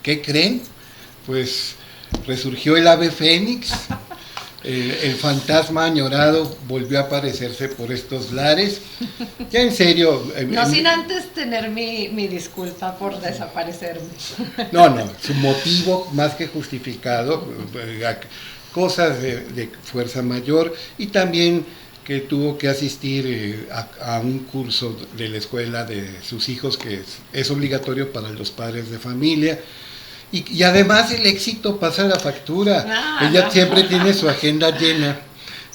¿qué creen? Pues resurgió el ave fénix, el fantasma añorado volvió a aparecerse por estos lares. Ya en serio. No sin antes tener mi disculpa por desaparecerme. No, su motivo más que justificado, cosas de fuerza mayor, y también que tuvo que asistir a un curso de la escuela de sus hijos que es obligatorio para los padres de familia. Y además el éxito pasa la factura. Ella siempre tiene su agenda llena.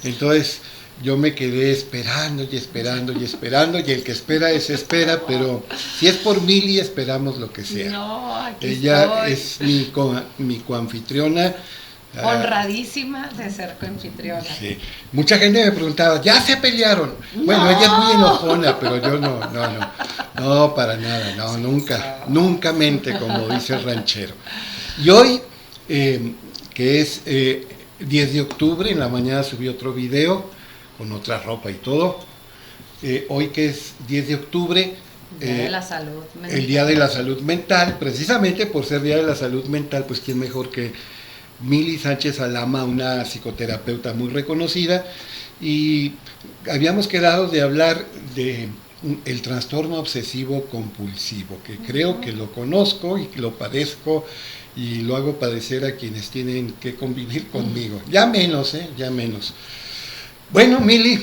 Entonces yo me quedé esperando y esperando y esperando, y el que espera espera, pero si es por Mili esperamos lo que sea. No, aquí ella estoy. es mi coanfitriona. Honradísima de ser coanfitriona. Sí. Mucha gente me preguntaba, ¿ya se pelearon? No. Bueno, ella es muy enojona, pero yo no, para nada, no, nunca mente, como dice el ranchero. Y hoy, que es 10 de octubre, en la mañana subí otro video, con otra ropa y todo. Hoy que es 10 de octubre, Día de la salud mental. El Día de la Salud Mental, precisamente por ser Día de la Salud Mental, pues quién mejor que Mili Sánchez Alama, una psicoterapeuta muy reconocida, y habíamos quedado de hablar de el trastorno obsesivo compulsivo, que creo que lo conozco y que lo padezco y lo hago padecer a quienes tienen que convivir conmigo. Ya menos, ya menos. Bueno, Mili,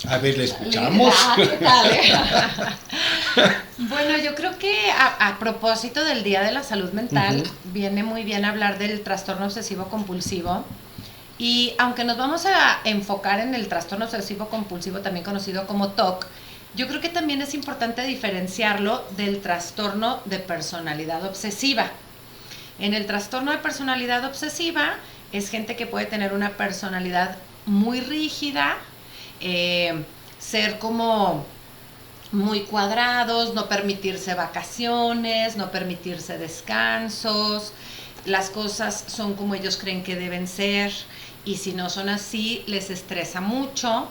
a ver, la escuchamos. ¿Qué tal? Bueno, yo creo que a propósito del Día de la Salud Mental, viene muy bien hablar del trastorno obsesivo compulsivo. Y aunque nos vamos a enfocar en el trastorno obsesivo compulsivo, también conocido como TOC, yo creo que también es importante diferenciarlo del trastorno de personalidad obsesiva. En el trastorno de personalidad obsesiva es gente que puede tener una personalidad muy rígida, ser como muy cuadrados, no permitirse vacaciones, no permitirse descansos, las cosas son como ellos creen que deben ser, y si no son así les estresa mucho.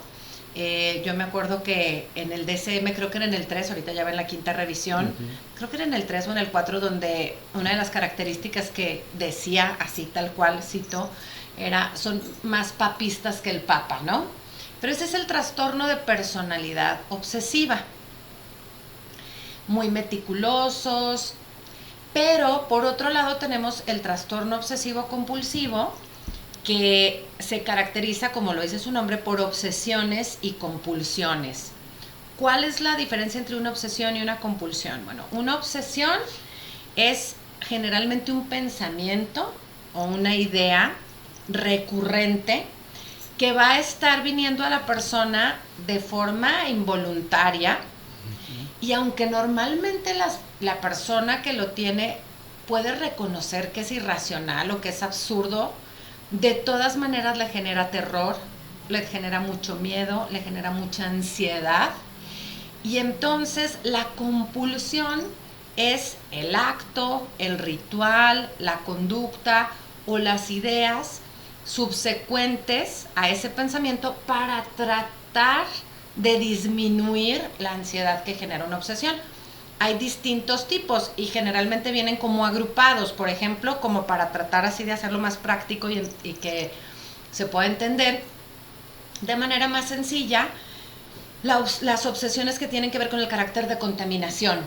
Yo me acuerdo que en el DSM, creo que era en el 3, ahorita ya va en la 5ª revisión, creo que era en el 3 o en el 4, donde una de las características que decía, así tal cual, cito, son más papistas que el papa, ¿no? Pero ese es el trastorno de personalidad obsesiva. Muy meticulosos, pero por otro lado tenemos el trastorno obsesivo compulsivo, que se caracteriza, como lo dice su nombre, por obsesiones y compulsiones. ¿Cuál es la diferencia entre una obsesión y una compulsión? Bueno, una obsesión es generalmente un pensamiento o una idea recurrente que va a estar viniendo a la persona de forma involuntaria, y aunque normalmente la persona que lo tiene puede reconocer que es irracional o que es absurdo, de todas maneras le genera terror, le genera mucho miedo, le genera mucha ansiedad. Y entonces la compulsión es el acto, el ritual, la conducta o las ideas subsecuentes a ese pensamiento para tratar de disminuir la ansiedad que genera una obsesión. Hay distintos tipos y generalmente vienen como agrupados, por ejemplo, como para tratar así de hacerlo más práctico y que se pueda entender de manera más sencilla, las obsesiones que tienen que ver con el carácter de contaminación.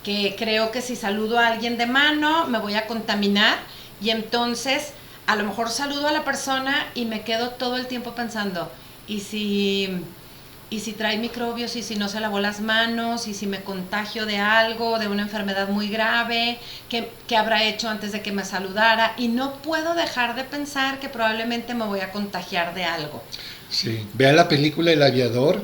Que creo que si saludo a alguien de mano me voy a contaminar, y entonces a lo mejor saludo a la persona y me quedo todo el tiempo pensando, ¿y si trae microbios? ¿Y si no se lavó las manos? ¿Y si me contagio de algo, de una enfermedad muy grave? ¿Qué habrá hecho antes de que me saludara? Y no puedo dejar de pensar que probablemente me voy a contagiar de algo. Sí, vea la película El Aviador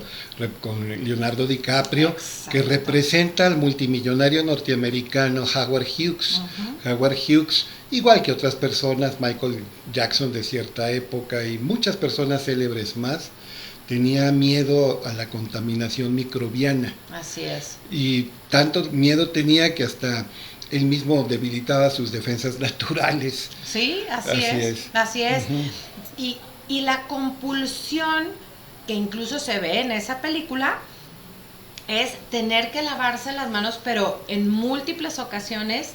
con Leonardo DiCaprio, que representa al multimillonario norteamericano Howard Hughes. Howard Hughes, igual que otras personas, Michael Jackson de cierta época y muchas personas célebres más, tenía miedo a la contaminación microbiana. Así es. Y tanto miedo tenía que hasta él mismo debilitaba sus defensas naturales. Sí, así es. Y la compulsión, que incluso se ve en esa película, es tener que lavarse las manos, pero en múltiples ocasiones,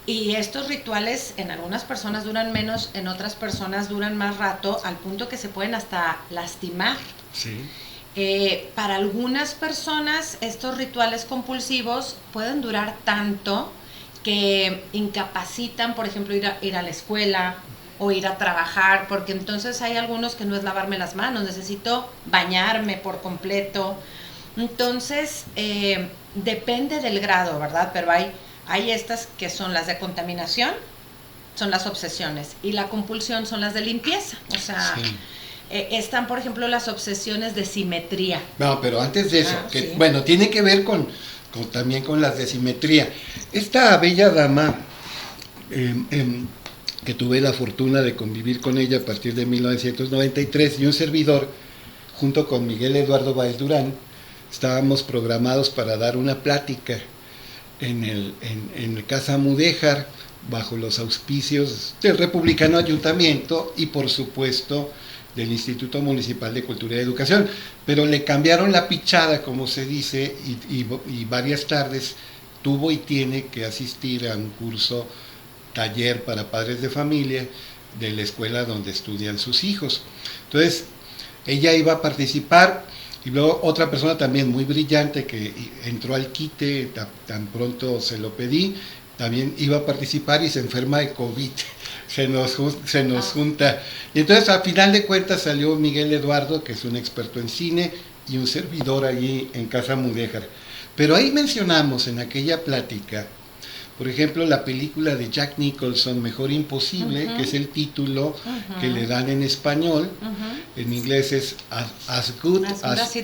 Y estos rituales en algunas personas duran menos, en otras personas duran más rato, al punto que se pueden hasta lastimar. Sí. Para algunas personas estos rituales compulsivos pueden durar tanto que incapacitan, por ejemplo, ir a la escuela o ir a trabajar, porque entonces hay algunos que no es lavarme las manos, necesito bañarme por completo. Entonces, depende del grado, ¿verdad? Pero hay estas que son las de contaminación, son las obsesiones, y la compulsión son las de limpieza. O sea, sí. Están, por ejemplo, las obsesiones de simetría. No, pero antes de eso, que, sí. Bueno, tiene que ver también con las de simetría. Esta bella dama, que tuve la fortuna de convivir con ella a partir de 1993, y un servidor, junto con Miguel Eduardo Báez Durán, estábamos programados para dar una plática en el Casa Mudéjar, bajo los auspicios del Republicano Ayuntamiento y, por supuesto, del Instituto Municipal de Cultura y Educación, pero le cambiaron la pichada, como se dice, y varias tardes tuvo y tiene que asistir a un curso, taller para padres de familia de la escuela donde estudian sus hijos. Entonces, ella iba a participar, y luego otra persona también muy brillante que entró al quite, tan pronto se lo pedí, también iba a participar y se enferma de COVID. Se nos junta. Y entonces, a final de cuentas, salió Miguel Eduardo, que es un experto en cine, y un servidor allí en Casa Mudéjar. Pero ahí mencionamos en aquella plática, por ejemplo, la película de Jack Nicholson, Mejor Imposible, que es el título que le dan en español. En inglés es As Good As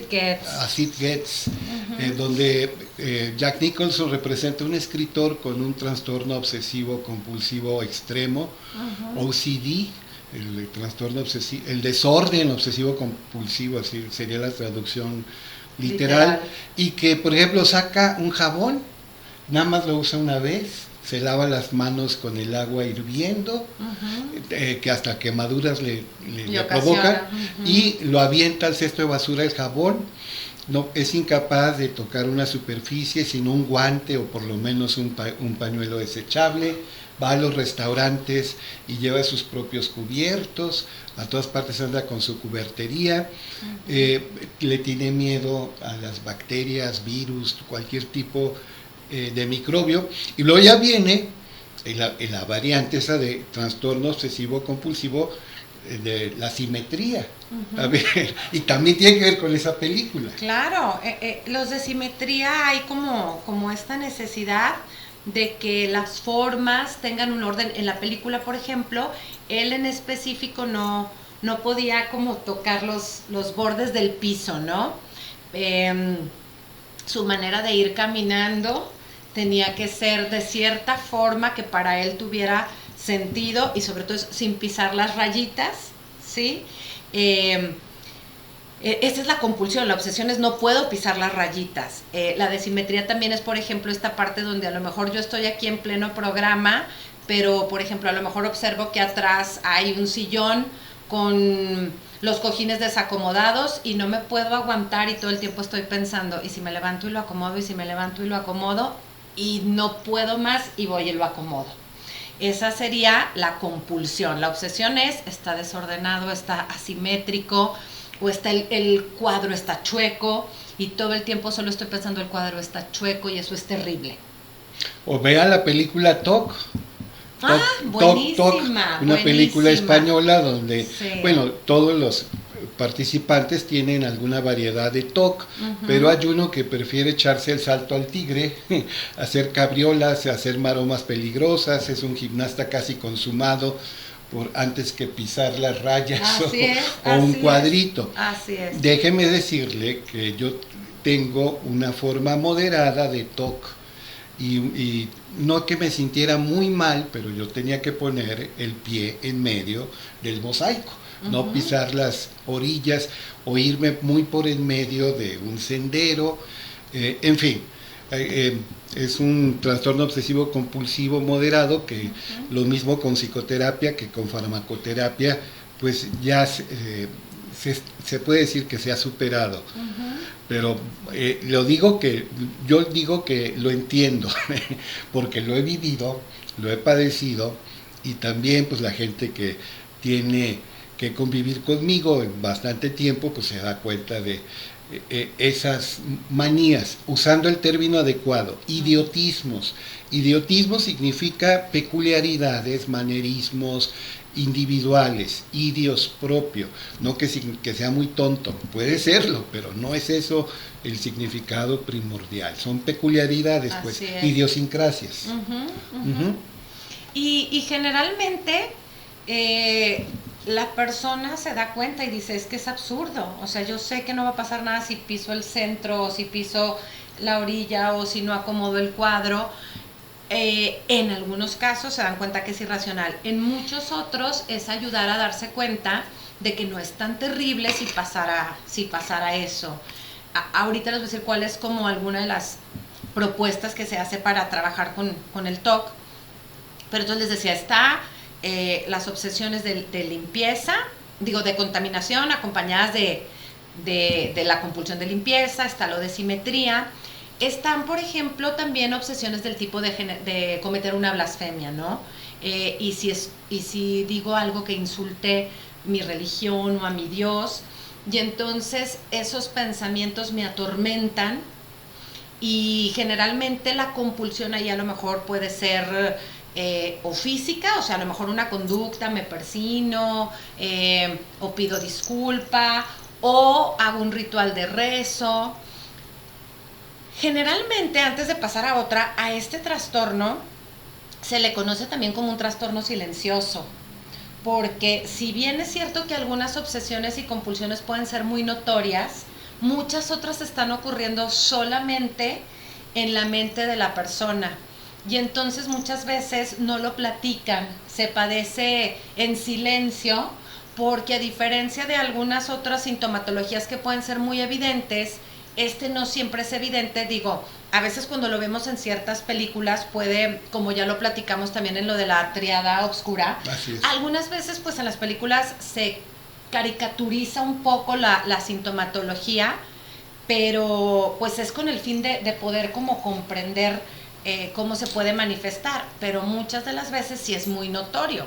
It Gets, donde Jack Nicholson representa un escritor con un trastorno obsesivo compulsivo extremo, OCD, el trastorno obsesivo, el desorden obsesivo compulsivo, así sería la traducción literal, y que, por ejemplo, saca un jabón, nada más lo usa una vez, se lava las manos con el agua hirviendo, que hasta quemaduras le provocan, y lo avienta al cesto de basura el jabón. No es incapaz de tocar una superficie sin un guante o por lo menos un pañuelo desechable. Va a los restaurantes y lleva sus propios cubiertos, a todas partes anda con su cubertería, le tiene miedo a las bacterias, virus, cualquier tipo de microbio. Y luego ya viene en la variante esa de trastorno obsesivo compulsivo, de la simetría. A ver, y también tiene que ver con esa película. Claro, los de simetría hay como esta necesidad de que las formas tengan un orden. En la película, por ejemplo, él en específico no podía como tocar los bordes del piso, ¿no? Su manera de ir caminando tenía que ser de cierta forma que para él tuviera sentido, y sobre todo sin pisar las rayitas, ¿sí? Esta es la compulsión, la obsesión es no puedo pisar las rayitas. La desimetría también es, por ejemplo, esta parte donde a lo mejor yo estoy aquí en pleno programa, pero, por ejemplo, a lo mejor observo que atrás hay un sillón con los cojines desacomodados y no me puedo aguantar, y todo el tiempo estoy pensando, y si me levanto y lo acomodo, y si me levanto y lo acomodo, y no puedo más y voy y lo acomodo. Esa sería la compulsión. La obsesión está desordenado, está asimétrico, o está el cuadro está chueco, y todo el tiempo solo estoy pensando el cuadro está chueco, y eso es terrible. O vea la película TOC. Buenísima. Una película española donde, bueno, todos los participantes tienen alguna variedad de TOC, pero hay uno que prefiere echarse el salto al tigre, hacer cabriolas, hacer maromas peligrosas, es un gimnasta casi consumado antes que pisar las rayas o un cuadrito. Así es. Déjeme decirle que yo tengo una forma moderada de TOC, y no que me sintiera muy mal, pero yo tenía que poner el pie en medio del mosaico, no pisar las orillas o irme muy por en medio de un sendero, en fin. Es un trastorno obsesivo compulsivo moderado, que lo mismo con psicoterapia que con farmacoterapia, pues ya se puede decir que se ha superado. Pero yo digo que lo entiendo, porque lo he vivido, lo he padecido, y también pues la gente que tiene que convivir conmigo en bastante tiempo, pues se da cuenta de esas manías, usando el término adecuado, idiotismos. Idiotismo significa peculiaridades, manerismos individuales, idios propio, no que sea muy tonto, puede serlo, pero no es eso el significado primordial, son peculiaridades, pues, idiosincrasias. Y generalmente la persona se da cuenta y dice, es que es absurdo, o sea, yo sé que no va a pasar nada si piso el centro, o si piso la orilla, o si no acomodo el cuadro. En algunos casos se dan cuenta que es irracional, en muchos otros es ayudar a darse cuenta de que no es tan terrible si pasara eso. Ahorita les voy a decir cuál es como alguna de las propuestas que se hace para trabajar con el TOC, pero entonces les decía, está las obsesiones de limpieza, de contaminación acompañadas de la compulsión de limpieza, está lo de simetría. Están, por ejemplo, también obsesiones del tipo de cometer una blasfemia, ¿no? Y si digo algo que insulte mi religión o a mi Dios, y entonces esos pensamientos me atormentan, y generalmente la compulsión ahí a lo mejor puede ser o física, o sea, a lo mejor una conducta, me persino, o pido disculpa, o hago un ritual de rezo. Generalmente, antes de pasar a otra, a este trastorno se le conoce también como un trastorno silencioso, porque si bien es cierto que algunas obsesiones y compulsiones pueden ser muy notorias, muchas otras están ocurriendo solamente en la mente de la persona, y entonces muchas veces no lo platican, se padece en silencio, porque a diferencia de algunas otras sintomatologías que pueden ser muy evidentes, no siempre es evidente. A veces cuando lo vemos en ciertas películas puede, como ya lo platicamos también en lo de la triada oscura, algunas veces pues en las películas se caricaturiza un poco la sintomatología, pero pues es con el fin de poder como comprender cómo se puede manifestar, pero muchas de las veces sí es muy notorio,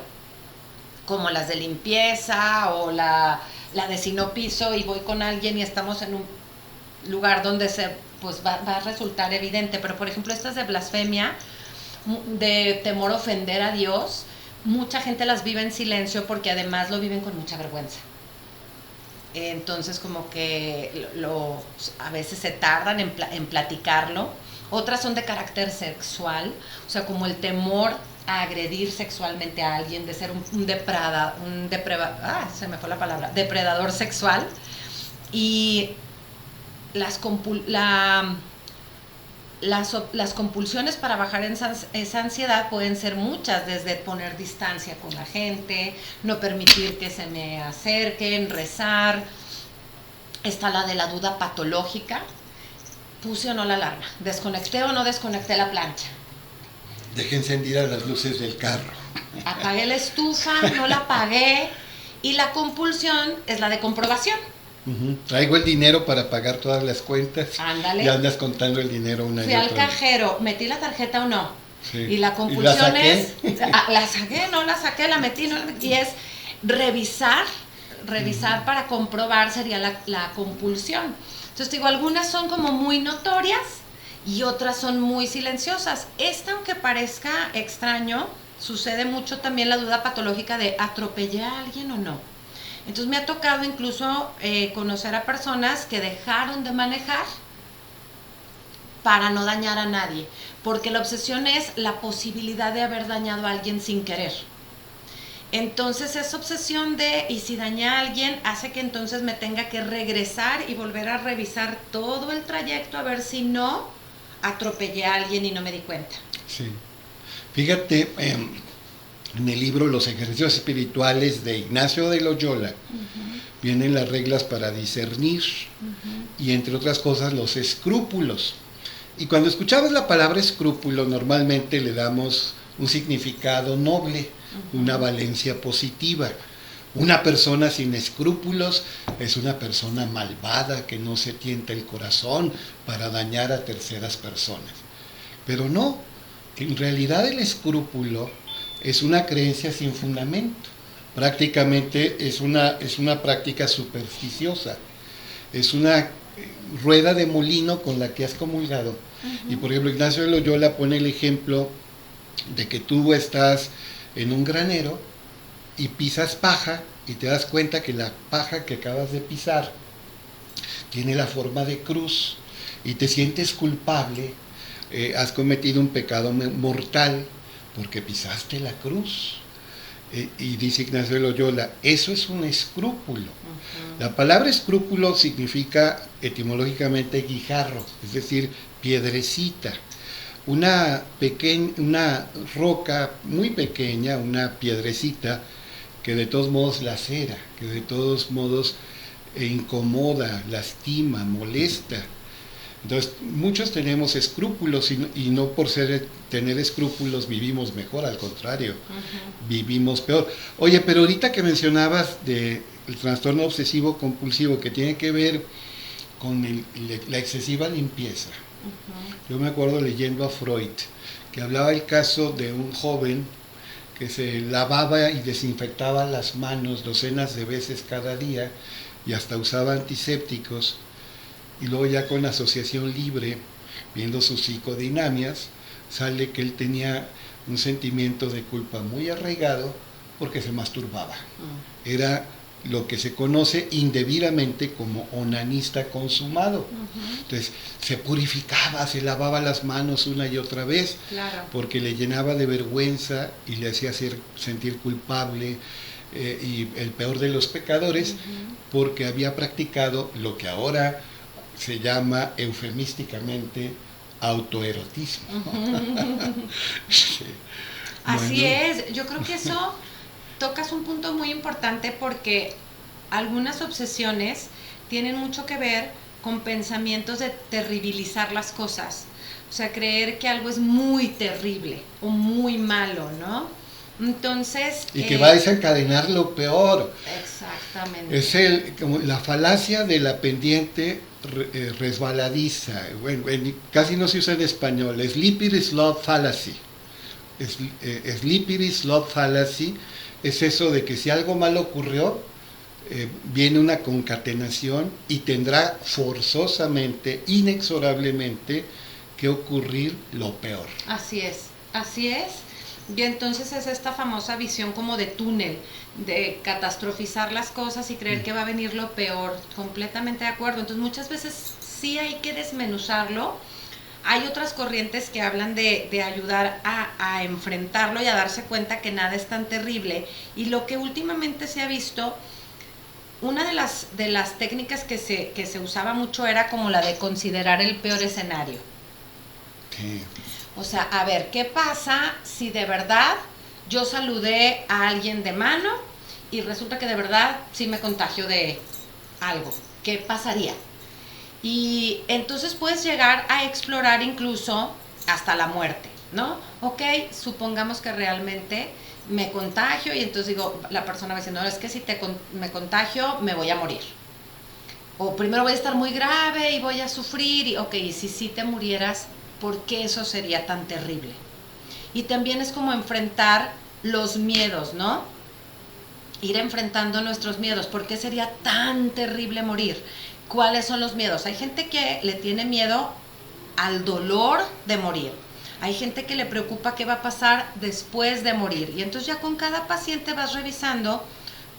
como las de limpieza o la de si no piso y voy con alguien y estamos en un lugar donde va a resultar evidente. Pero por ejemplo estas de blasfemia, de temor a ofender a Dios, mucha gente las vive en silencio porque además lo viven con mucha vergüenza. Entonces como que a veces se tardan en platicarlo. Otras son de carácter sexual, o sea, como el temor a agredir sexualmente a alguien, de ser un depredador sexual. Y las compulsiones para bajar esa ansiedad pueden ser muchas, desde poner distancia con la gente, no permitir que se me acerquen, rezar. Está la de la duda patológica, puse o no la alarma, desconecté o no desconecté la plancha, dejé encendidas las luces del carro, apagué la estufa, no la apagué. Y la compulsión es la de comprobación. Traigo el dinero para pagar todas las cuentas. Ándale. Y andas contando el dinero una y otra vez. Fui al cajero, ¿metí la tarjeta o no? Sí. Y la compulsión es, la saqué, no la saqué, la metí, no la metí. Y es revisar para comprobar, sería la compulsión. Entonces algunas son como muy notorias y otras son muy silenciosas. Aunque parezca extraño, sucede mucho también la duda patológica de ¿atropellé a alguien o no? Entonces me ha tocado incluso conocer a personas que dejaron de manejar para no dañar a nadie, porque la obsesión es la posibilidad de haber dañado a alguien sin querer. Entonces esa obsesión y si dañé a alguien hace que entonces me tenga que regresar y volver a revisar todo el trayecto a ver si no atropellé a alguien y no me di cuenta. Sí. Fíjate, en el libro Los ejercicios espirituales de Ignacio de Loyola vienen las reglas para discernir y entre otras cosas los escrúpulos. Y cuando escuchamos la palabra escrúpulo normalmente le damos un significado noble, una valencia positiva, Una persona sin escrúpulos es una persona malvada que no se tienta el corazón para dañar a terceras personas. Pero no, en realidad el escrúpulo es una creencia sin fundamento. Prácticamente es una práctica supersticiosa. Es una rueda de molino con la que has comulgado. Uh-huh. Y por ejemplo, Ignacio de Loyola pone el ejemplo de que tú estás en un granero y pisas paja y te das cuenta que la paja que acabas de pisar tiene la forma de cruz y te sientes culpable, has cometido un pecado mortal porque pisaste la cruz. Y dice Ignacio de Loyola, eso es un escrúpulo. Uh-huh. La palabra escrúpulo significa etimológicamente guijarro, es decir, piedrecita. Una roca muy pequeña, una piedrecita que de todos modos lacera, que de todos modos incomoda, lastima, molesta. Entonces, muchos tenemos escrúpulos y no por tener escrúpulos vivimos mejor, al contrario, uh-huh, vivimos peor. Oye, pero ahorita que mencionabas del trastorno obsesivo compulsivo que tiene que ver con la excesiva limpieza, uh-huh, yo me acuerdo leyendo a Freud, que hablaba el caso de un joven que se lavaba y desinfectaba las manos docenas de veces cada día y hasta usaba antisépticos. Y luego ya con la asociación libre, viendo sus psicodinamias, sale que él tenía un sentimiento de culpa muy arraigado porque se masturbaba. Era lo que se conoce indebidamente como onanista consumado. Uh-huh. Entonces se purificaba, se lavaba las manos una y otra vez, claro, porque le llenaba de vergüenza y le hacía sentir culpable. Y el peor de los pecadores, uh-huh, porque había practicado lo que ahora se llama eufemísticamente autoerotismo. Sí. Así bueno, es, yo creo que eso tocas un punto muy importante porque algunas obsesiones tienen mucho que ver con pensamientos de terribilizar las cosas, o sea, creer que algo es muy terrible o muy malo, ¿no? Entonces... Y que va a desencadenar lo peor. Exactamente. Es como la falacia de la pendiente resbaladiza. Bueno, casi no se usa en español. Slippery slope fallacy. Slippery slope fallacy es eso de que si algo malo ocurrió, viene una concatenación y tendrá forzosamente, inexorablemente, que ocurrir lo peor. Así es, así es. Y entonces es esta famosa visión como de túnel, de catastrofizar las cosas y creer que va a venir lo peor. Completamente de acuerdo. Entonces muchas veces sí hay que desmenuzarlo. Hay otras corrientes que hablan de ayudar a enfrentarlo y a darse cuenta que nada es tan terrible. Y lo que últimamente se ha visto, una de las técnicas que se usaba mucho era como la de considerar el peor escenario. Sí. O sea, a ver, ¿qué pasa si de verdad yo saludé a alguien de mano y resulta que de verdad sí me contagio de algo? ¿Qué pasaría? Y entonces puedes llegar a explorar incluso hasta la muerte, ¿no? Ok, supongamos que realmente me contagio y entonces digo, la persona va diciendo, no, es que si me contagio me voy a morir. O primero voy a estar muy grave y voy a sufrir. Y ok, y si sí te murieras, ¿por qué eso sería tan terrible? Y también es como enfrentar los miedos, ¿no? Ir enfrentando nuestros miedos. ¿Por qué sería tan terrible morir? ¿Cuáles son los miedos? Hay gente que le tiene miedo al dolor de morir. Hay gente que le preocupa qué va a pasar después de morir. Y entonces ya con cada paciente vas revisando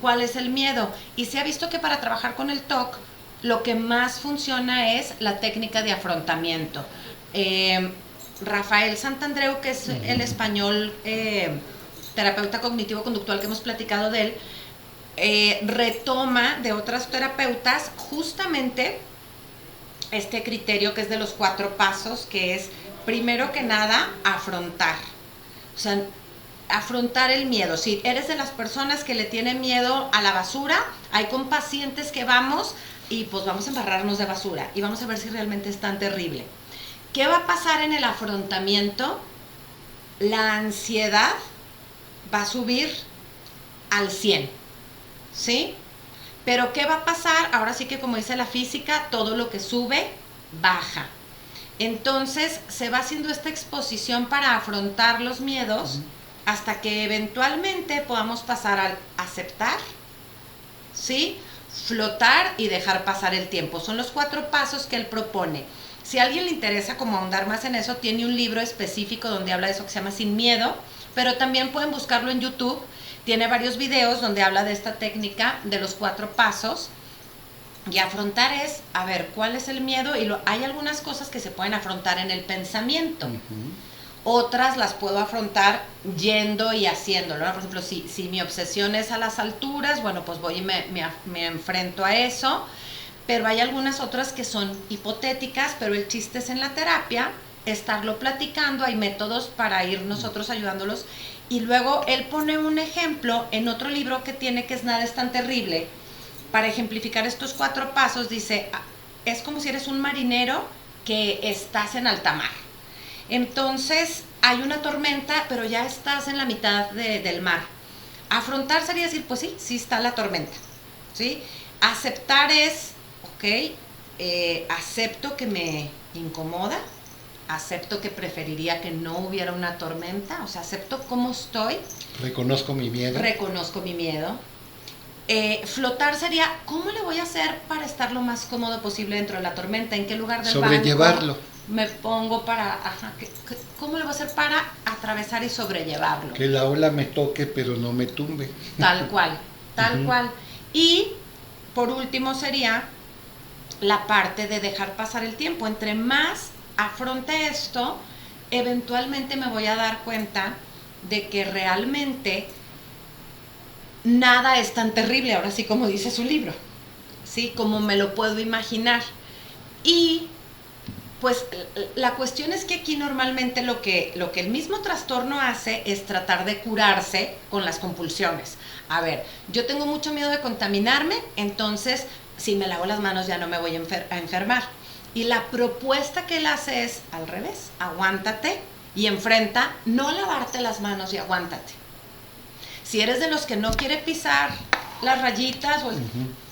cuál es el miedo. Y se ha visto que para trabajar con el TOC, lo que más funciona es la técnica de afrontamiento. Rafael Santandreu, que es el español terapeuta cognitivo-conductual que hemos platicado de él, retoma de otras terapeutas justamente este criterio que es de los 4 pasos, que es primero que nada afrontar. O sea, afrontar el miedo. Si eres de las personas que le tienen miedo a la basura, hay con pacientes que vamos y pues vamos a embarrarnos de basura y vamos a ver si realmente es tan terrible. ¿Qué va a pasar en el afrontamiento? La ansiedad va a subir al 100. ¿sí? Pero ¿qué va a pasar? Ahora sí que como dice la física, todo lo que sube, baja. Entonces se va haciendo esta exposición para afrontar los miedos hasta que eventualmente podamos pasar al aceptar, ¿sí? Flotar y dejar pasar el tiempo. Son los 4 pasos que él propone. Si a alguien le interesa como ahondar más en eso, tiene un libro específico donde habla de eso que se llama Sin Miedo, pero también pueden buscarlo en YouTube. Tiene varios videos donde habla de esta técnica de los 4 pasos. Y afrontar es, a ver, ¿cuál es el miedo? Y hay algunas cosas que se pueden afrontar en el pensamiento. Otras las puedo afrontar yendo y haciéndolo, ¿no? Por ejemplo, si mi obsesión es a las alturas, bueno, pues voy y me enfrento a eso. Pero hay algunas otras que son hipotéticas, pero el chiste es en la terapia estarlo platicando. Hay métodos para ir nosotros ayudándolos. Y luego él pone un ejemplo en otro libro que tiene, que es Nada es tan terrible. Para ejemplificar estos 4 pasos, dice, es como si eres un marinero que estás en alta mar. Entonces hay una tormenta, pero ya estás en la mitad del mar. Afrontar sería decir, pues sí está la tormenta, ¿sí? Aceptar es, acepto que me incomoda, acepto que preferiría que no hubiera una tormenta, o sea, acepto cómo estoy. Reconozco mi miedo. Flotar sería, ¿cómo le voy a hacer para estar lo más cómodo posible dentro de la tormenta? ¿En qué lugar del sobrellevarlo banco me pongo para, cómo le voy a hacer para atravesar y sobrellevarlo? Que la ola me toque pero no me tumbe. Tal cual. Y por último sería la parte de dejar pasar el tiempo. Entre más afronte esto, eventualmente me voy a dar cuenta de que realmente nada es tan terrible, ahora sí como dice su libro, ¿sí? Como me lo puedo imaginar. Y pues la cuestión es que aquí normalmente lo que el mismo trastorno hace es tratar de curarse con las compulsiones. A ver, yo tengo mucho miedo de contaminarme, entonces si me lavo las manos ya no me voy a enfermar. Y la propuesta que él hace es al revés, aguántate y enfrenta no lavarte las manos y aguántate. Si eres de los que no quiere pisar las rayitas, pues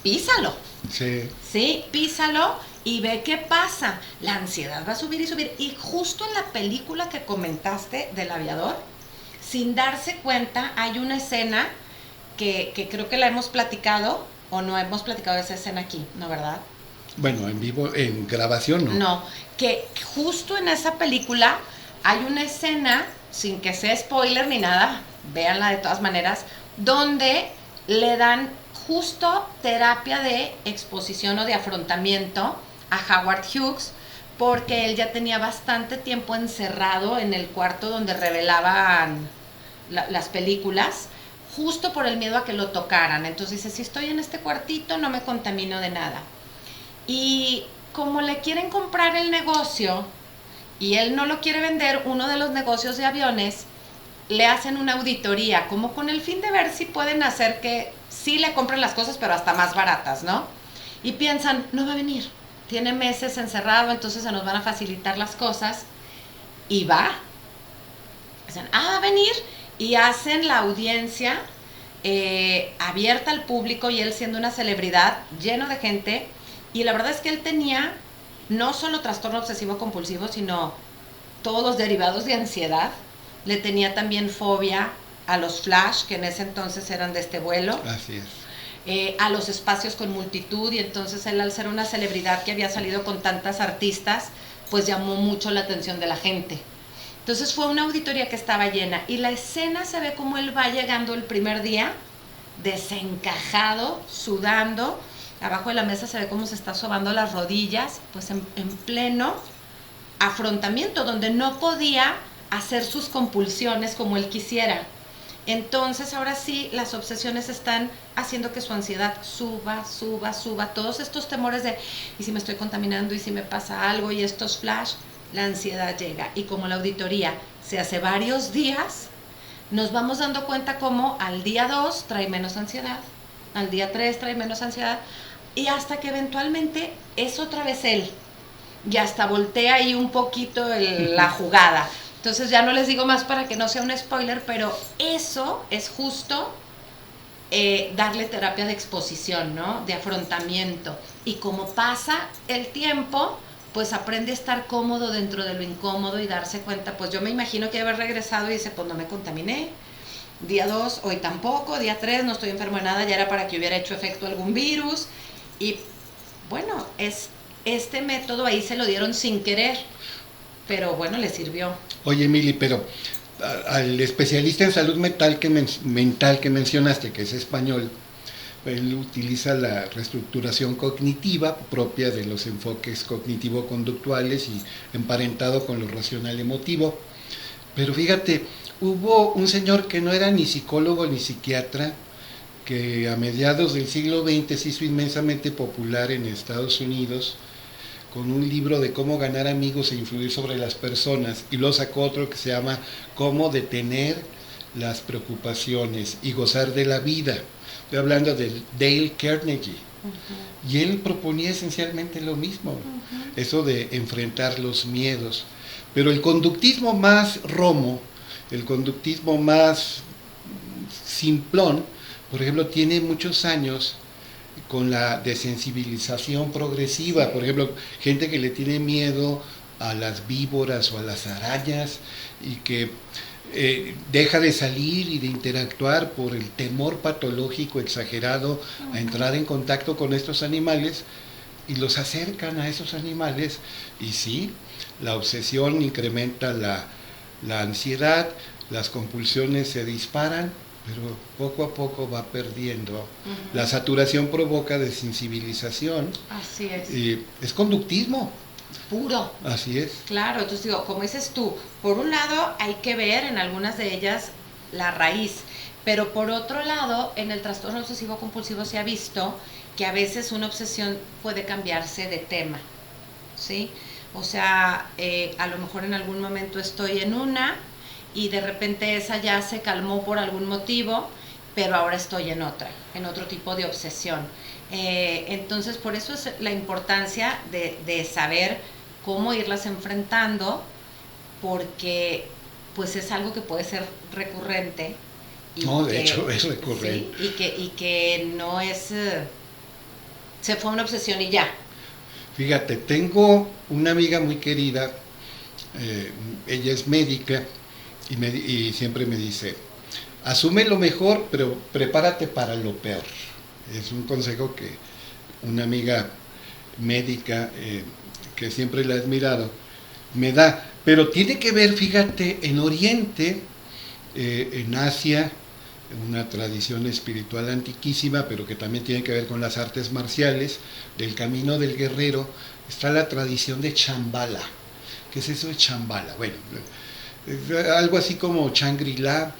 písalo. Sí, písalo y ve qué pasa. La ansiedad va a subir y subir. Y justo en la película que comentaste del aviador, sin darse cuenta, hay una escena que creo que la hemos platicado, o no hemos platicado esa escena aquí, ¿no, verdad? Bueno, en vivo, en grabación no. No, que justo en esa película hay una escena, sin que sea spoiler ni nada, véanla de todas maneras, donde le dan justo terapia de exposición o de afrontamiento a Howard Hughes, porque él ya tenía bastante tiempo encerrado en el cuarto donde revelaban las películas, justo por el miedo a que lo tocaran. Entonces dice, si estoy en este cuartito no me contamino de nada. Y como le quieren comprar el negocio y él no lo quiere vender, uno de los negocios de aviones le hacen una auditoría, como con el fin de ver si pueden hacer que sí le compren las cosas, pero hasta más baratas, ¿no? Y piensan, no va a venir, tiene meses encerrado, entonces se nos van a facilitar las cosas. Y va. Dicen, va a venir. Y hacen la audiencia abierta al público, y él siendo una celebridad, lleno de gente. Y la verdad es que él tenía no solo trastorno obsesivo compulsivo, sino todos los derivados de ansiedad. Le tenía también fobia a los flash, que en ese entonces eran de este vuelo. Así es. A los espacios con multitud, y entonces él, al ser una celebridad que había salido con tantas artistas, pues llamó mucho la atención de la gente. Entonces fue una auditoría que estaba llena, y la escena se ve como él va llegando el primer día, desencajado, sudando. Abajo de la mesa se ve cómo se está sobando las rodillas, pues en pleno afrontamiento, donde no podía hacer sus compulsiones como él quisiera. Entonces ahora sí, las obsesiones están haciendo que su ansiedad suba. Todos estos temores de, ¿y si me estoy contaminando? ¿Y si me pasa algo? Y estos flash, la ansiedad llega. Y como la auditoría se hace varios días, nos vamos dando cuenta cómo al día 2 trae menos ansiedad, al día 3 trae menos ansiedad, y hasta que eventualmente es otra vez él. Y hasta voltea ahí un poquito la jugada. Entonces ya no les digo más para que no sea un spoiler, pero eso es justo darle terapia de exposición, ¿no? De afrontamiento. Y como pasa el tiempo, pues aprende a estar cómodo dentro de lo incómodo y darse cuenta, pues yo me imagino que haber regresado y dice, pues no me contaminé. Día 2, hoy tampoco. Día 3, no estoy enfermo de nada, ya era para que hubiera hecho efecto algún virus. Y bueno, este método ahí se lo dieron sin querer, pero bueno, le sirvió. Oye, Mili, pero al especialista en salud mental que mencionaste, que es español, él utiliza la reestructuración cognitiva propia de los enfoques cognitivo-conductuales y emparentado con lo racional emotivo. Pero fíjate, hubo un señor que no era ni psicólogo ni psiquiatra, que a mediados del siglo XX se hizo inmensamente popular en Estados Unidos con un libro de cómo ganar amigos e influir sobre las personas, y luego sacó otro que se llama Cómo detener las preocupaciones y gozar de la vida. Estoy hablando de Dale Carnegie. Y él proponía esencialmente lo mismo, eso de enfrentar los miedos. Pero el conductismo más romo, el conductismo más simplón, por ejemplo, tiene muchos años con la desensibilización progresiva. Por ejemplo, gente que le tiene miedo a las víboras o a las arañas y que deja de salir y de interactuar por el temor patológico exagerado a entrar en contacto con estos animales, y los acercan a esos animales, y sí, la obsesión incrementa la ansiedad, las compulsiones se disparan, pero poco a poco va perdiendo. La saturación provoca desensibilización. Así es. Y es conductismo. Puro. Así es. Claro, entonces digo, como dices tú, por un lado hay que ver en algunas de ellas la raíz, pero por otro lado, en el trastorno obsesivo compulsivo se ha visto que a veces una obsesión puede cambiarse de tema, ¿sí? O sea, a lo mejor en algún momento estoy en una y de repente esa ya se calmó por algún motivo, pero ahora estoy en otra, en otro tipo de obsesión. Entonces, por eso es la importancia de saber cómo irlas enfrentando, porque pues es algo que puede ser recurrente. Y no, de hecho es recurrente. ¿sí? Y que no es... se fue una obsesión y ya. Fíjate, tengo una amiga muy querida, ella es médica, y siempre me dice, asume lo mejor, pero prepárate para lo peor. Es un consejo que una amiga médica, que siempre la he admirado, me da. Pero tiene que ver, fíjate, en Oriente, en Asia, una tradición espiritual antiquísima, pero que también tiene que ver con las artes marciales, del camino del guerrero, está la tradición de Chambala. ¿Qué es eso de Chambala? Bueno, algo así como Shangri-La,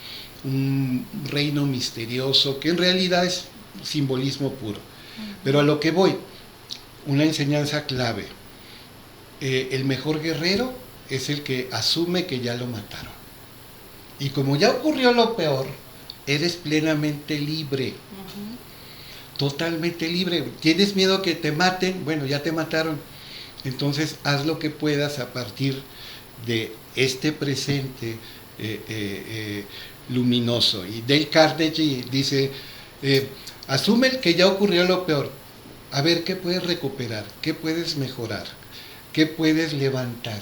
un reino misterioso, que en realidad es simbolismo puro. Pero a lo que voy, una enseñanza clave. El mejor guerrero es el que asume que ya lo mataron. Y como ya ocurrió lo peor, eres plenamente libre. Totalmente libre. ¿Tienes miedo que te maten? Bueno, ya te mataron. Entonces haz lo que puedas a partir de este presente luminoso. Y Dale Carnegie dice, asume que ya ocurrió lo peor. A ver, ¿qué puedes recuperar? ¿Qué puedes mejorar? ¿Qué puedes levantar?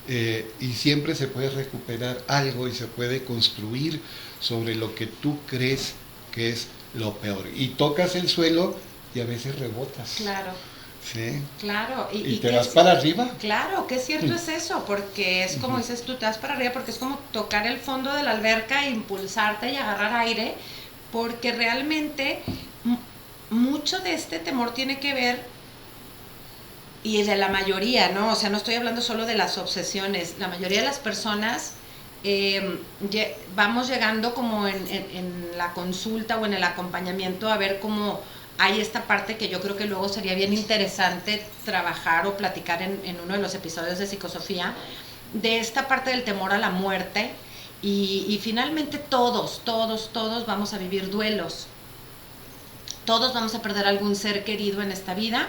Y siempre se puede recuperar algo y se puede construir sobre lo que tú crees que es lo peor. Y tocas el suelo y a veces rebotas. Claro. ¿Sí? Claro. ¿Y te vas para arriba? Claro, qué cierto es eso, porque es como dices tú, te vas para arriba porque es como tocar el fondo de la alberca e impulsarte y agarrar aire, porque realmente mucho de este temor tiene que ver, y de la mayoría, ¿no? O sea, no estoy hablando solo de las obsesiones, la mayoría de las personas vamos llegando como en la consulta o en el acompañamiento a ver cómo hay esta parte que yo creo que luego sería bien interesante trabajar o platicar en uno de los episodios de Psicosofía, de esta parte del temor a la muerte, y finalmente todos vamos a vivir duelos, todos vamos a perder algún ser querido en esta vida,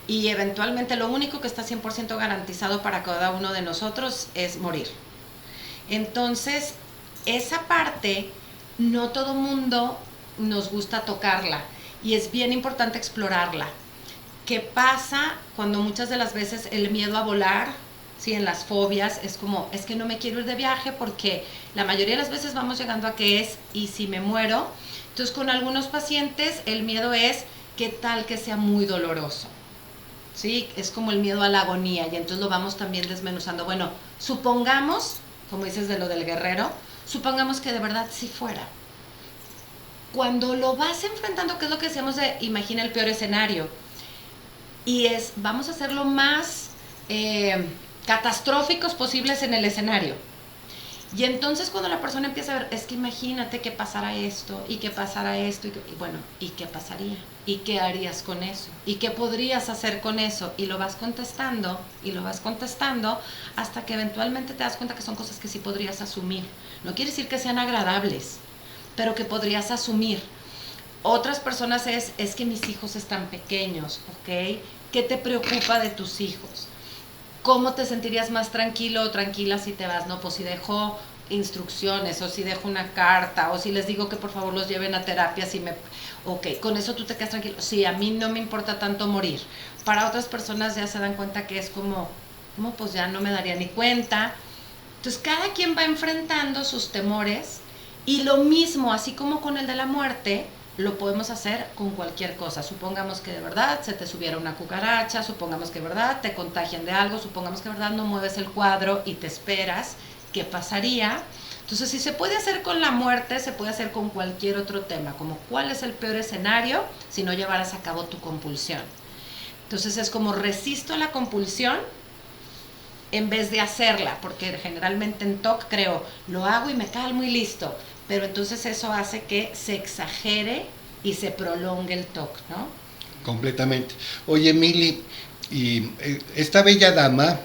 y eventualmente lo único que está 100% garantizado para cada uno de nosotros es morir. Entonces, esa parte no todo mundo nos gusta tocarla y es bien importante explorarla. ¿Qué pasa cuando muchas de las veces el miedo a volar, sí, en las fobias, es como, es que no me quiero ir de viaje porque la mayoría de las veces vamos llegando a que es, ¿y si me muero? Entonces con algunos pacientes el miedo es, ¿qué tal que sea muy doloroso? ¿Sí? Es como el miedo a la agonía y entonces lo vamos también desmenuzando. Bueno, supongamos, como dices de lo del guerrero, supongamos que de verdad sí fuera. Cuando lo vas enfrentando, ¿qué es lo que decíamos de imagina el peor escenario? Y es, vamos a ser lo más catastróficos posibles en el escenario. Y entonces cuando la persona empieza a ver, es que imagínate que pasara esto, y que pasara esto, y bueno, ¿y qué pasaría? ¿Y qué harías con eso? ¿Y qué podrías hacer con eso? Y lo vas contestando, hasta que eventualmente te das cuenta que son cosas que sí podrías asumir. No quiere decir que sean agradables, pero que podrías asumir. Otras personas es que mis hijos están pequeños, ¿ok? ¿Qué te preocupa de tus hijos? ¿Cómo te sentirías más tranquilo o tranquila si te vas? No, pues si dejo instrucciones o si dejo una carta o si les digo que por favor los lleven a terapia, ok, con eso tú te quedas tranquilo. Sí, a mí no me importa tanto morir. Para otras personas ya se dan cuenta que es como pues ya no me daría ni cuenta. Entonces cada quien va enfrentando sus temores y lo mismo, así como con el de la muerte, lo podemos hacer con cualquier cosa. Supongamos que de verdad se te subiera una cucaracha, supongamos que de verdad te contagian de algo, supongamos que de verdad no mueves el cuadro y te esperas, ¿qué pasaría? Entonces, si se puede hacer con la muerte, se puede hacer con cualquier otro tema, como cuál es el peor escenario si no llevaras a cabo tu compulsión. Entonces, es como resisto la compulsión en vez de hacerla, porque generalmente en TOC creo, lo hago y me calmo y listo. Pero entonces eso hace que se exagere y se prolongue el TOC, ¿no? Completamente. Oye, Mili, y esta bella dama,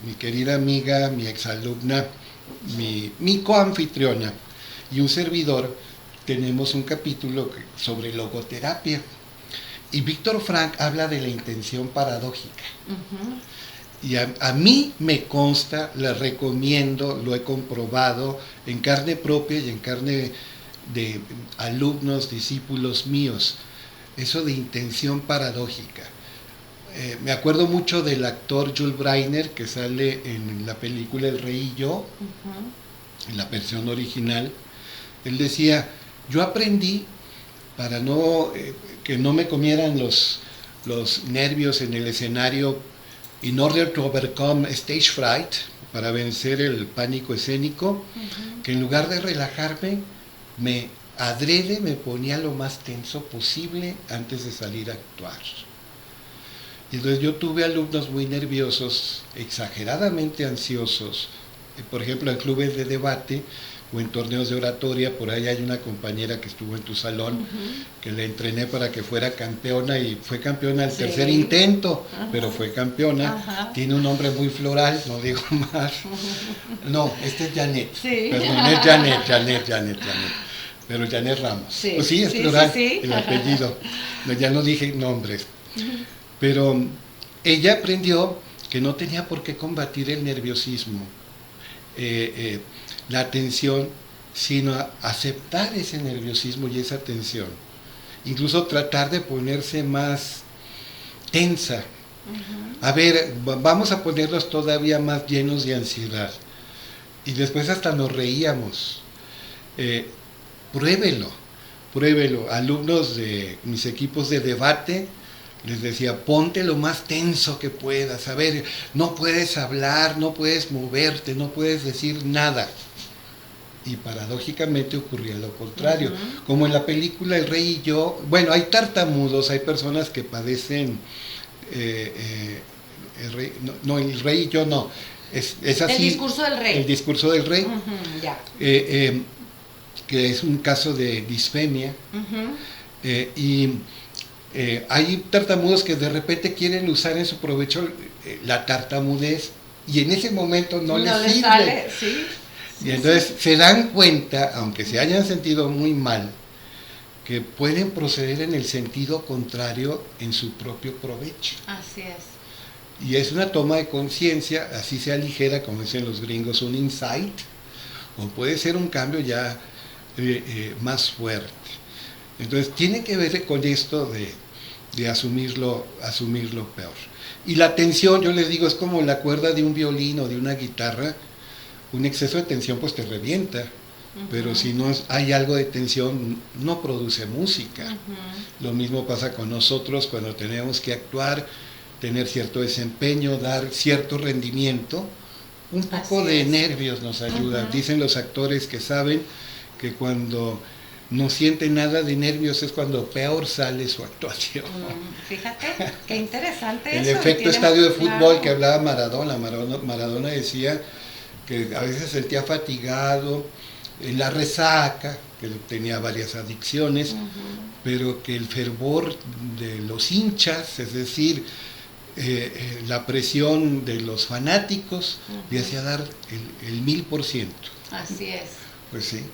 mi querida amiga, mi exalumna, mi coanfitriona y un servidor, tenemos un capítulo sobre logoterapia. Y Víctor Frank habla de la intención paradójica. Uh-huh. Y a mí me consta, la recomiendo, lo he comprobado en carne propia y en carne de alumnos, discípulos míos, eso de intención paradójica. Me acuerdo mucho del actor Jules Breiner, que sale en la película El Rey y Yo, uh-huh, en la versión original. Él decía, yo aprendí para que no me comieran los nervios en el escenario, in order to overcome stage fright, para vencer el pánico escénico, uh-huh, que en lugar de relajarme, me ponía lo más tenso posible antes de salir a actuar. Y entonces yo tuve alumnos muy nerviosos, exageradamente ansiosos, por ejemplo en clubes de debate o en torneos de oratoria. Por ahí hay una compañera que estuvo en tu salón, uh-huh, que le entrené para que fuera campeona y fue campeona al tercer intento, uh-huh, pero fue campeona. Uh-huh. Tiene un nombre muy floral, no digo más. Uh-huh. No, este es Janet. Sí. Perdón, es Janet. Pero Janet Ramos. Sí, pues sí, es plural, sí. El apellido. No, ya no dije nombres. Uh-huh. Pero ella aprendió que no tenía por qué combatir el nerviosismo, la tensión, sino aceptar ese nerviosismo y esa tensión. Incluso tratar de ponerse más tensa. Uh-huh. A ver, vamos a ponernos todavía más llenos de ansiedad. Y después hasta nos reíamos. Pruébelo. Alumnos de mis equipos de debate, les decía, ponte lo más tenso que puedas. A ver, no puedes hablar, no puedes moverte, no puedes decir nada. Y paradójicamente ocurría lo contrario. Uh-huh. Como en la película El Rey y Yo, bueno, hay tartamudos, hay personas que padecen el Rey y Yo no. Es así. El discurso del rey. El discurso del rey. Uh-huh, yeah. Que es un caso de disfemia. Uh-huh. Hay tartamudos que de repente quieren usar en su provecho la tartamudez y en ese momento no les sirve. Sale, ¿sí? Y entonces se dan cuenta, aunque se hayan sentido muy mal, que pueden proceder en el sentido contrario en su propio provecho. Así es. Y es una toma de conciencia, así sea ligera, como dicen los gringos, un insight, o puede ser un cambio ya más fuerte. Entonces tiene que ver con esto de asumirlo peor. Y la tensión, yo les digo, es como la cuerda de un violín o de una guitarra. Un exceso de tensión pues te revienta, pero si no hay algo de tensión no produce música. Lo mismo pasa con nosotros cuando tenemos que actuar, tener cierto desempeño, dar cierto rendimiento. Un poco de nervios nos ayuda. Dicen los actores que saben que cuando no sienten nada de nervios es cuando peor sale su actuación. Fíjate, qué interesante el eso. efecto estadio de fútbol que hablaba Maradona decía que a veces se sentía fatigado, en la resaca, que tenía varias adicciones, pero que el fervor de los hinchas, es decir, la presión de los fanáticos, le hacía dar el 1000%. Así es. Pues sí.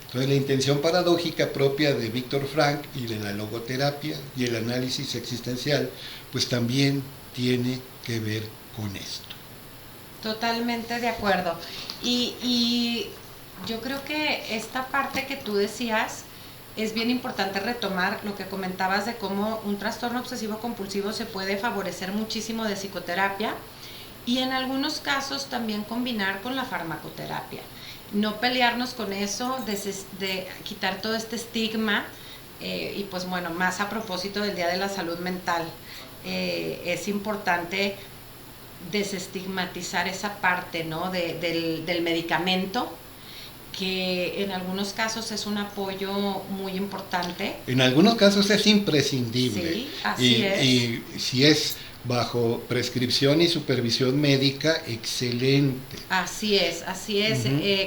Entonces la intención paradójica propia de Víctor Frank y de la logoterapia y el análisis existencial, pues también tiene que ver con esto. Totalmente de acuerdo. Y yo creo que esta parte que tú decías es bien importante retomar lo que comentabas de cómo un trastorno obsesivo compulsivo se puede favorecer muchísimo de psicoterapia y en algunos casos también combinar con la farmacoterapia. No pelearnos con eso, de quitar todo este estigma y pues bueno, más a propósito del Día de la Salud Mental, es importante desestigmatizar esa parte, ¿no? del medicamento, que en algunos casos es un apoyo muy importante. En algunos casos es imprescindible. Sí, así es. Y si es bajo prescripción y supervisión médica, excelente. Así es.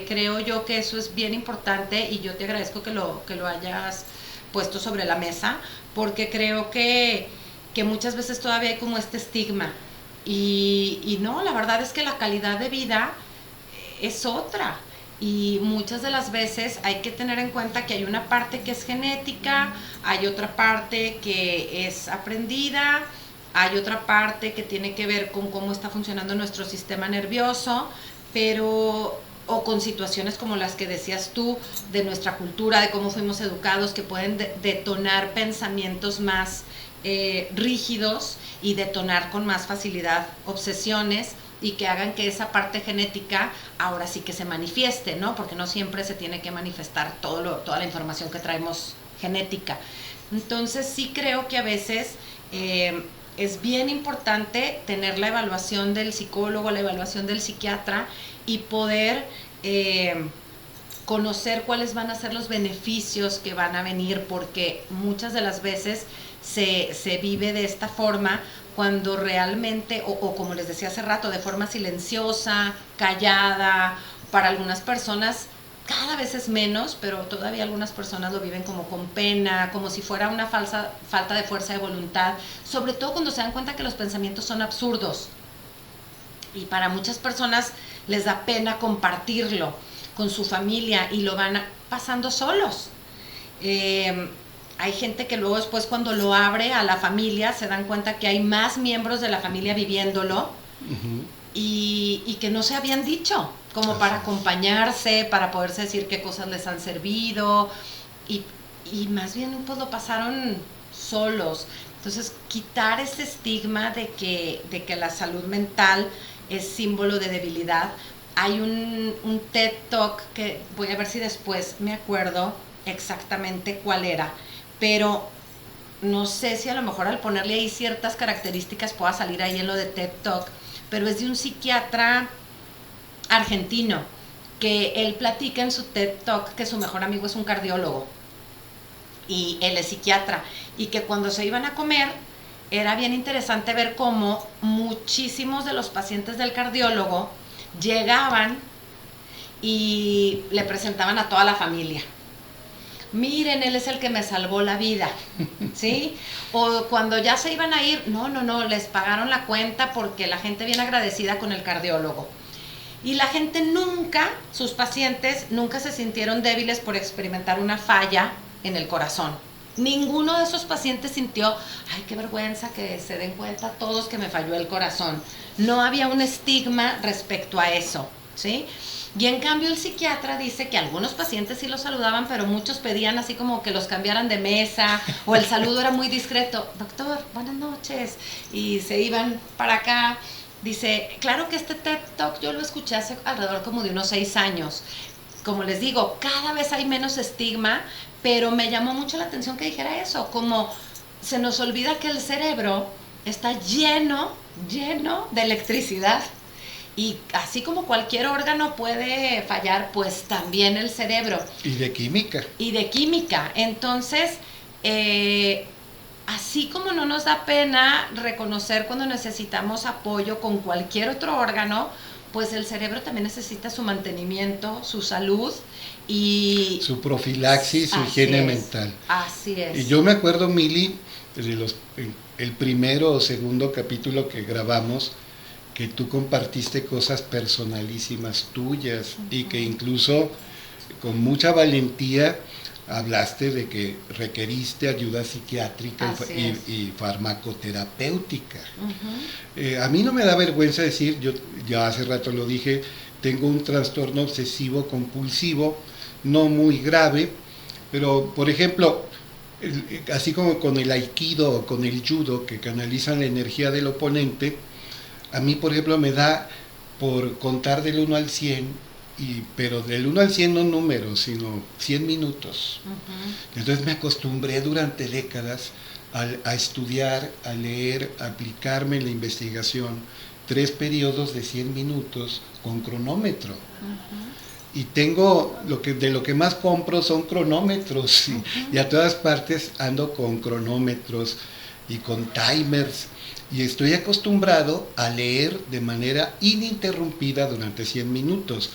Creo yo que eso es bien importante y yo te agradezco que lo hayas puesto sobre la mesa, porque creo que muchas veces todavía hay como este estigma. Y no, la verdad es que la calidad de vida es otra. Y muchas de las veces hay que tener en cuenta que hay una parte que es genética, hay otra parte que es aprendida, hay otra parte que tiene que ver con cómo está funcionando nuestro sistema nervioso, o con situaciones como las que decías tú, de nuestra cultura, de cómo fuimos educados, que pueden detonar pensamientos más rígidos y detonar con más facilidad obsesiones y que hagan que esa parte genética ahora sí que se manifieste, ¿no? Porque no siempre se tiene que manifestar toda la información que traemos genética. Entonces sí creo que a veces es bien importante tener la evaluación del psicólogo, la evaluación del psiquiatra y poder conocer cuáles van a ser los beneficios que van a venir, porque muchas de las veces se vive de esta forma cuando realmente, o como les decía hace rato, de forma silenciosa, callada, para algunas personas cada vez es menos, pero todavía algunas personas lo viven como con pena, como si fuera una falta de fuerza de voluntad, sobre todo cuando se dan cuenta que los pensamientos son absurdos. Y para muchas personas les da pena compartirlo con su familia y lo van pasando solos. Hay gente que luego después cuando lo abre a la familia se dan cuenta que hay más miembros de la familia viviéndolo y que no se habían dicho, como para acompañarse, para poderse decir qué cosas les han servido y más bien pues lo pasaron solos. Entonces quitar ese estigma de que la salud mental es símbolo de debilidad. Hay un TED Talk que voy a ver si después me acuerdo exactamente cuál era, pero no sé si a lo mejor al ponerle ahí ciertas características pueda salir ahí en lo de TED Talk, pero es de un psiquiatra argentino que él platica en su TED Talk que su mejor amigo es un cardiólogo y él es psiquiatra y que cuando se iban a comer era bien interesante ver cómo muchísimos de los pacientes del cardiólogo llegaban y le presentaban a toda la familia. Miren, él es el que me salvó la vida, ¿sí? O cuando ya se iban a ir, no, les pagaron la cuenta porque la gente bien agradecida con el cardiólogo. Y la gente sus pacientes nunca se sintieron débiles por experimentar una falla en el corazón. Ninguno de esos pacientes sintió, ay, qué vergüenza que se den cuenta todos que me falló el corazón. No había un estigma respecto a eso, ¿sí? Y en cambio el psiquiatra dice que algunos pacientes sí los saludaban, pero muchos pedían así como que los cambiaran de mesa, o el saludo era muy discreto. Doctor, buenas noches. Y se iban para acá. Dice, claro que este TED Talk yo lo escuché hace alrededor como de unos 6 años. Como les digo, cada vez hay menos estigma, pero me llamó mucho la atención que dijera eso, como se nos olvida que el cerebro está lleno de electricidad. Y así como cualquier órgano puede fallar, pues también el cerebro. Y de química. Y de química. Entonces, así como no nos da pena reconocer cuando necesitamos apoyo con cualquier otro órgano, pues el cerebro también necesita su mantenimiento, su salud y... su profilaxis, su higiene mental. Así es. Y yo me acuerdo, Mili, el primero o segundo capítulo que grabamos, que tú compartiste cosas personalísimas tuyas y que incluso con mucha valentía hablaste de que requeriste ayuda psiquiátrica y farmacoterapéutica. A mí no me da vergüenza decir, yo ya hace rato lo dije, tengo un trastorno obsesivo compulsivo, no muy grave, pero por ejemplo, así como con el aikido o con el judo, que canalizan la energía del oponente, a mí, por ejemplo, me da por contar del 1 al 100, pero del 1 al 100 no números, sino 100 minutos. Entonces me acostumbré durante décadas a estudiar, a leer, a aplicarme en la investigación 3 periodos de 100 minutos con cronómetro. Y tengo, de lo que más compro son cronómetros, y a todas partes ando con cronómetros y con timers. Y estoy acostumbrado a leer de manera ininterrumpida durante 100 minutos.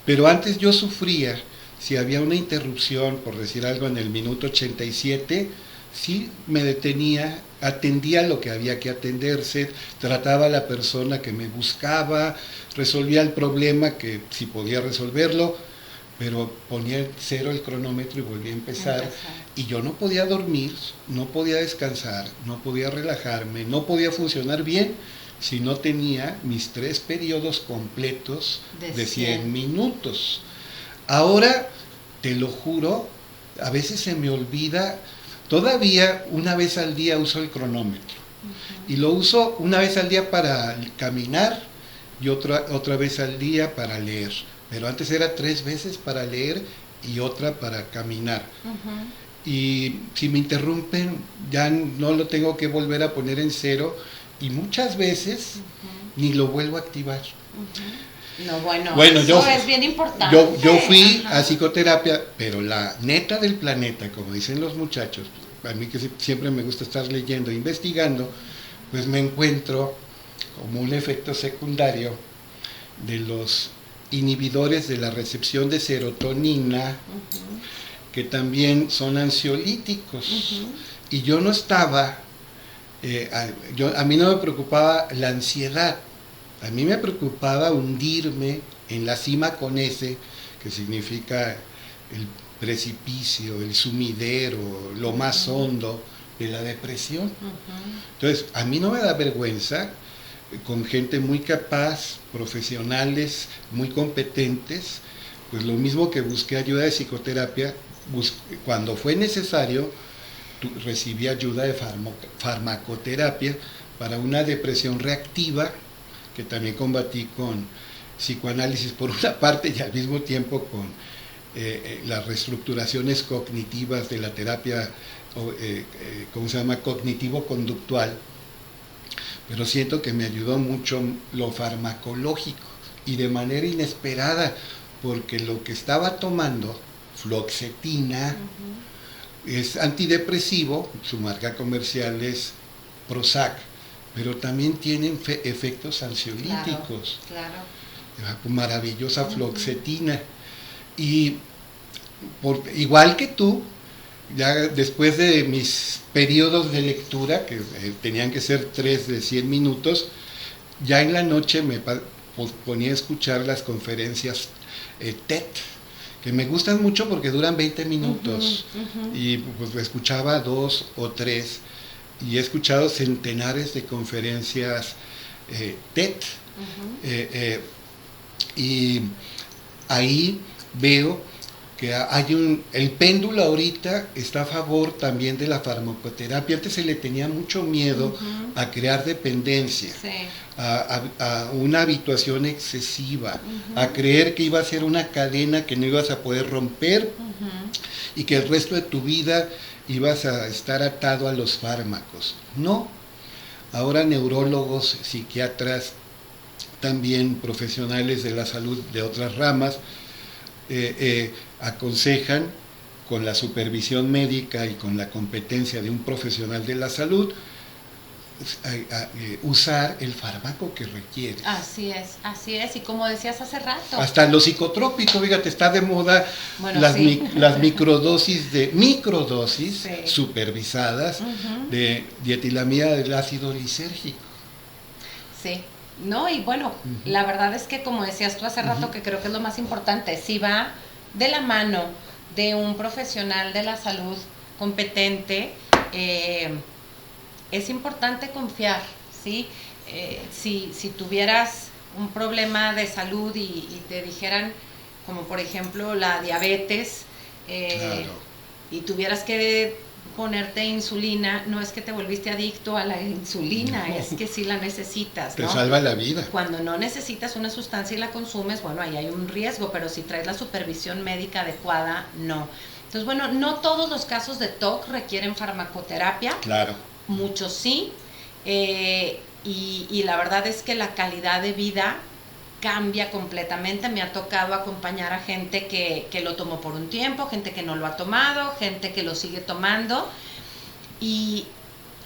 Pero antes yo sufría, si había una interrupción, por decir algo, en el minuto 87, sí me detenía, atendía lo que había que atenderse, trataba a la persona que me buscaba, resolvía el problema, que si podía resolverlo, pero ponía en cero el cronómetro y volvía a empezar. Y yo no podía dormir, no podía descansar, no podía relajarme, no podía funcionar bien si no tenía mis 3 periodos completos de 100 minutos. Ahora, te lo juro, a veces se me olvida, todavía una vez al día uso el cronómetro. Y lo uso una vez al día para caminar y otra vez al día para leer. Pero antes era 3 veces para leer y otra para caminar. Y si me interrumpen, ya no lo tengo que volver a poner en cero, y muchas veces ni lo vuelvo a activar. No, bueno, eso es bien importante. Yo fui a psicoterapia, pero la neta del planeta, como dicen los muchachos, a mí que siempre me gusta estar leyendo, investigando, pues me encuentro como un efecto secundario de los inhibidores de la recepción de serotonina, que también son ansiolíticos. Y yo no estaba, a mí no me preocupaba la ansiedad, a mí me preocupaba hundirme en la cima con S, que significa el precipicio, el sumidero, lo más hondo de la depresión. Entonces, a mí no me da vergüenza, con gente muy capaz, profesionales, muy competentes, pues lo mismo que busqué ayuda de psicoterapia, cuando fue necesario, recibí ayuda de farmacoterapia para una depresión reactiva, que también combatí con psicoanálisis por una parte y al mismo tiempo con las reestructuraciones cognitivas de la terapia, ¿cómo se llama?, cognitivo-conductual. Pero siento que me ayudó mucho lo farmacológico y de manera inesperada, porque lo que estaba tomando, fluoxetina, es antidepresivo, su marca comercial es Prozac, pero también tienen efectos ansiolíticos. Claro. Maravillosa fluoxetina. Y igual que tú, ya después de mis periodos de lectura, que tenían que ser 3 de 100 minutos, ya en la noche me ponía a escuchar las conferencias TED, que me gustan mucho porque duran 20 minutos, y pues escuchaba 2 o 3, y he escuchado centenares de conferencias TED, y ahí veo que el péndulo ahorita está a favor también de la farmacoterapia. Antes se le tenía mucho miedo a crear dependencia, a una habituación excesiva, a creer que iba a ser una cadena que no ibas a poder romper y que el resto de tu vida ibas a estar atado a los fármacos. No, ahora neurólogos, psiquiatras, también profesionales de la salud de otras ramas, aconsejan, con la supervisión médica y con la competencia de un profesional de la salud, usar el fármaco que requiere. Así es, y como decías hace rato. Hasta lo psicotrópico, fíjate, está de moda, bueno, las microdosis supervisadas de dietilamida del ácido lisérgico. Sí. No, y bueno, la verdad es que como decías tú hace rato, que creo que es lo más importante, si va de la mano de un profesional de la salud competente, es importante confiar, ¿sí? Si tuvieras un problema de salud y te dijeran, como por ejemplo la diabetes, claro, y tuvieras que ponerte insulina, no es que te volviste adicto a la insulina, es que sí la necesitas, ¿no? Te salva la vida. Cuando no necesitas una sustancia y la consumes, bueno, ahí hay un riesgo, pero si traes la supervisión médica adecuada, no. Entonces, bueno, no todos los casos de TOC requieren farmacoterapia. Claro. Muchos sí, y la verdad es que la calidad de vida cambia completamente. Me ha tocado acompañar a gente que lo tomó por un tiempo, gente que no lo ha tomado, gente que lo sigue tomando, y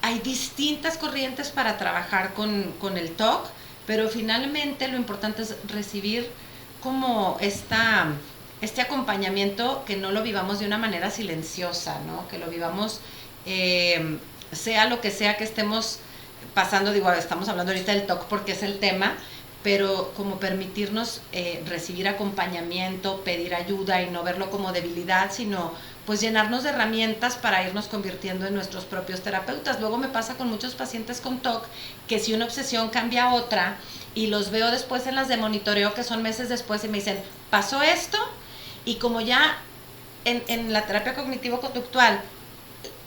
hay distintas corrientes para trabajar con el TOC, pero finalmente lo importante es recibir como este acompañamiento, que no lo vivamos de una manera silenciosa, ¿no? Que lo vivamos, sea lo que sea que estemos pasando. Digo, estamos hablando ahorita del TOC porque es el tema, pero como permitirnos recibir acompañamiento, pedir ayuda y no verlo como debilidad, sino pues llenarnos de herramientas para irnos convirtiendo en nuestros propios terapeutas. Luego me pasa con muchos pacientes con TOC que si una obsesión cambia a otra, y los veo después en las de monitoreo, que son meses después, y me dicen, pasó esto, y como ya en la terapia cognitivo-conductual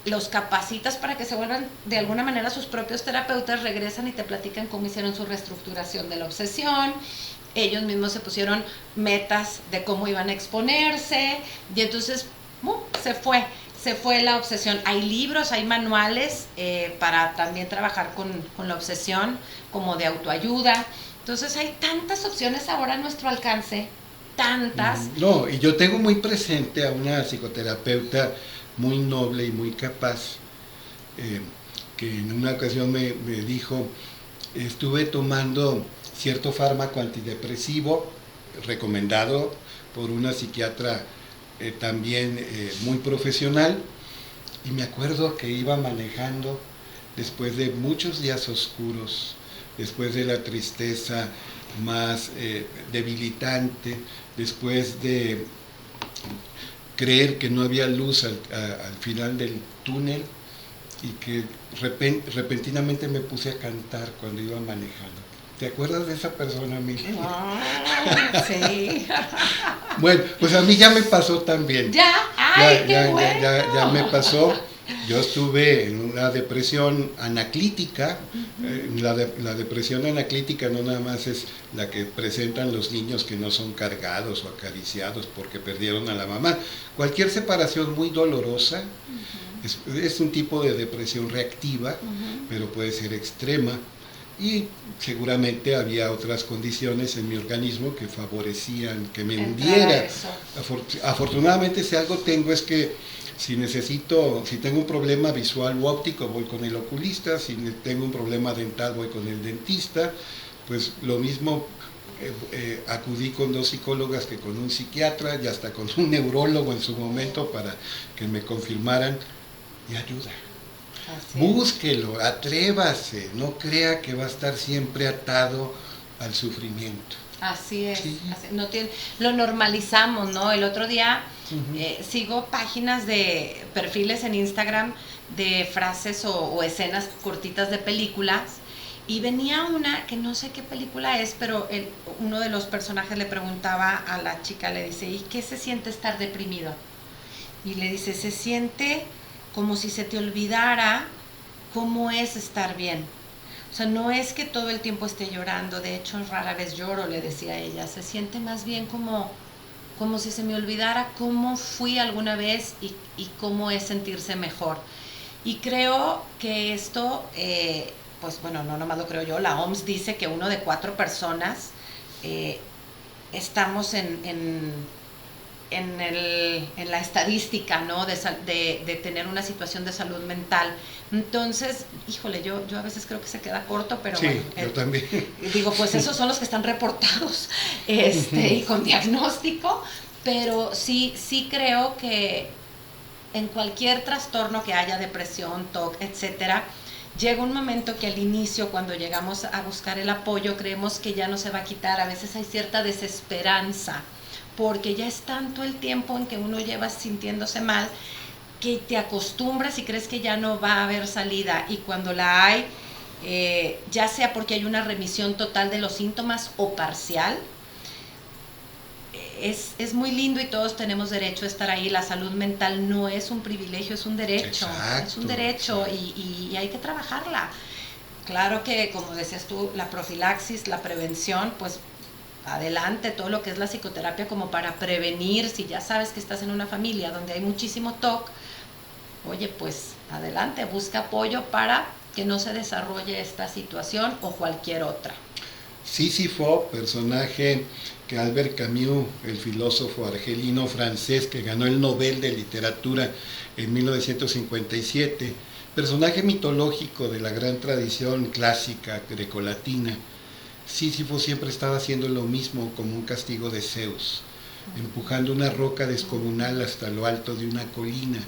los capacitas para que se vuelvan de alguna manera sus propios terapeutas, regresan y te platican cómo hicieron su reestructuración de la obsesión. Ellos mismos se pusieron metas de cómo iban a exponerse, y entonces se fue la obsesión. Hay libros, hay manuales para también trabajar con la obsesión, como de autoayuda. Entonces hay tantas opciones ahora a nuestro alcance, tantas. No, y yo tengo muy presente a una psicoterapeuta muy noble y muy capaz, que en una ocasión me dijo, estuve tomando cierto fármaco antidepresivo recomendado por una psiquiatra también muy profesional, y me acuerdo que iba manejando después de muchos días oscuros, después de la tristeza más debilitante, después de creer que no había luz al final del túnel, y que repentinamente me puse a cantar cuando iba manejando. ¿Te acuerdas de esa persona, Mili? Sí. Bueno, pues a mí ya me pasó también. Ya me pasó. Yo estuve en una depresión anaclítica. La depresión anaclítica no nada más es la que presentan los niños que no son cargados o acariciados porque perdieron a la mamá. Cualquier separación muy dolorosa es un tipo de depresión reactiva, pero puede ser extrema. Y seguramente había otras condiciones en mi organismo que favorecían que me hundiera. Afortunadamente, si algo tengo es que si tengo un problema visual u óptico, voy con el oculista. Si tengo un problema dental, voy con el dentista. Pues lo mismo, acudí con 2 psicólogas que con un psiquiatra, y hasta con un neurólogo en su momento, para que me confirmaran, y ayuda. Búsquelo, atrévase, no crea que va a estar siempre atado al sufrimiento. Así es, sí. Lo normalizamos, ¿no? El otro día sigo páginas de perfiles en Instagram de frases o escenas cortitas de películas, Y venía una, que no sé qué película es, pero uno de los personajes le preguntaba a la chica, le dice, ¿y qué se siente estar deprimido? Y le dice, se siente como si se te olvidara cómo es estar bien. O sea, no es que todo el tiempo esté llorando, de hecho rara vez lloro, le decía ella, se siente más bien como si se me olvidara cómo fui alguna vez y cómo es sentirse mejor. Y creo que esto, pues bueno, no nomás lo creo yo, la OMS dice que 1 de 4 personas estamos en la estadística, ¿no? De tener una situación de salud mental. Entonces, híjole, yo a veces creo que se queda corto, pero sí, bueno. Yo también. Digo, pues esos son los que están reportados y con diagnóstico, pero sí creo que en cualquier trastorno que haya, depresión, TOC, etcétera, llega un momento que al inicio, cuando llegamos a buscar el apoyo, creemos que ya no se va a quitar. A veces hay cierta desesperanza, porque ya es tanto el tiempo en que uno lleva sintiéndose mal, que te acostumbras y crees que ya no va a haber salida. Y cuando la hay, ya sea porque hay una remisión total de los síntomas o parcial, es muy lindo y todos tenemos derecho a estar ahí. La salud mental no es un privilegio, es un derecho. Exacto, es un derecho y hay que trabajarla. Claro que, como decías tú, la profilaxis, la prevención, pues adelante, todo lo que es la psicoterapia como para prevenir. Si ya sabes que estás en una familia donde hay muchísimo TOC, oye, pues adelante, busca apoyo para que no se desarrolle esta situación o cualquier otra. Sísifo, personaje que Albert Camus, el filósofo argelino francés que ganó el Nobel de Literatura en 1957, personaje mitológico de la gran tradición clásica grecolatina. Sísifo siempre estaba haciendo lo mismo como un castigo de Zeus, empujando una roca descomunal hasta lo alto de una colina,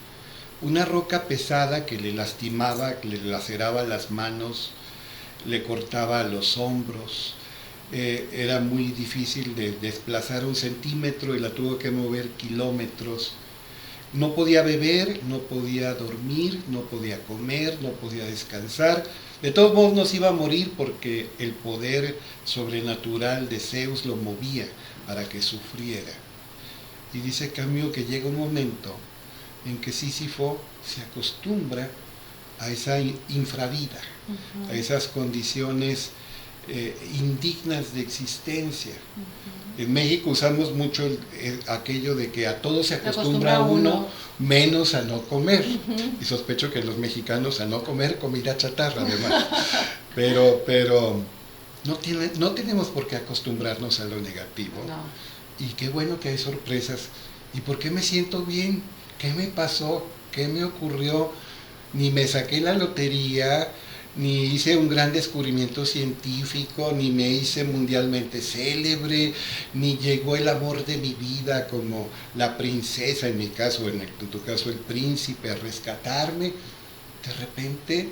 una roca pesada que le lastimaba, que le laceraba las manos, le cortaba los hombros. Era muy difícil de desplazar 1 centímetro y la tuvo que mover kilómetros. No podía beber, no podía dormir, no podía comer, no podía descansar. De todos modos no se iba a morir porque el poder sobrenatural de Zeus lo movía para que sufriera. Y dice Camus que llega un momento en que Sísifo se acostumbra a esa infravida, a esas condiciones indignas de existencia. En México usamos mucho aquello de que a todo se acostumbra uno, menos a no comer. Y sospecho que los mexicanos a no comer comida chatarra, además. Pero no tenemos por qué acostumbrarnos a lo negativo. No. Y qué bueno que hay sorpresas. ¿Y por qué me siento bien? ¿Qué me pasó? ¿Qué me ocurrió? Ni me saqué la lotería, ni hice un gran descubrimiento científico, ni me hice mundialmente célebre, ni llegó el amor de mi vida como la princesa, en mi caso, en tu caso el príncipe, a rescatarme. De repente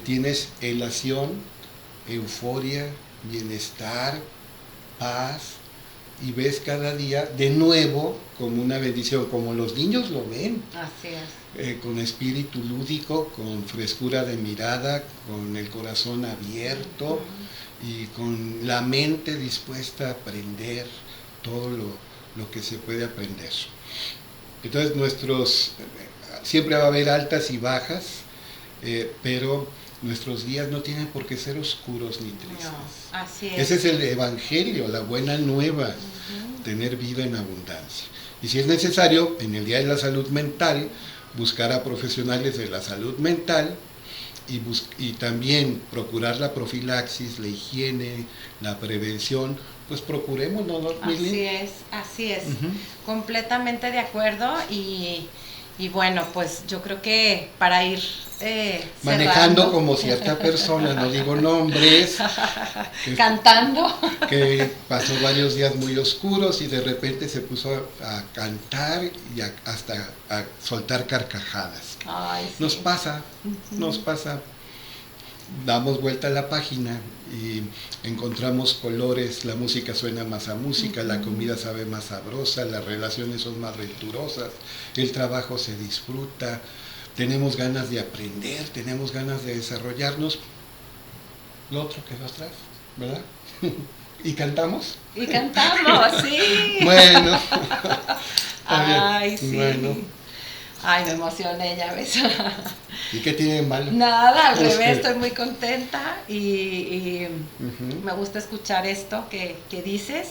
tienes elación, euforia, bienestar, paz, y ves cada día de nuevo como una bendición, como los niños lo ven. Así es. Con espíritu lúdico, con frescura de mirada, con el corazón abierto y con la mente dispuesta a aprender todo lo que se puede aprender. Entonces siempre va a haber altas y bajas, pero nuestros días no tienen por qué ser oscuros ni tristes. No, así es. Ese es el evangelio, la buena nueva, tener vida en abundancia. Y si es necesario, en el Día de la Salud Mental, buscar a profesionales de la salud mental y también procurar la profilaxis, la higiene, la prevención, pues procuremos no dormir. Así es, completamente de acuerdo y bueno, pues yo creo que para ir manejando cerrando, como cierta persona, no digo nombres, cantando, que pasó varios días muy oscuros y de repente se puso a cantar y hasta a soltar carcajadas. Ay, sí. Nos pasa, damos vuelta a la página y encontramos colores, la música suena más a música, la comida sabe más sabrosa, las relaciones son más venturosas, el trabajo se disfruta, tenemos ganas de aprender, tenemos ganas de desarrollarnos. lo otro quedó atrás, ¿verdad? ¿Y cantamos? Y cantamos, sí. Bueno. Ay, sí. Bueno. Ay, me emocioné, ya ves. ¿Y qué tiene de malo? Nada, al Pues revés, que- estoy muy contenta y Ujú. me gusta escuchar esto que dices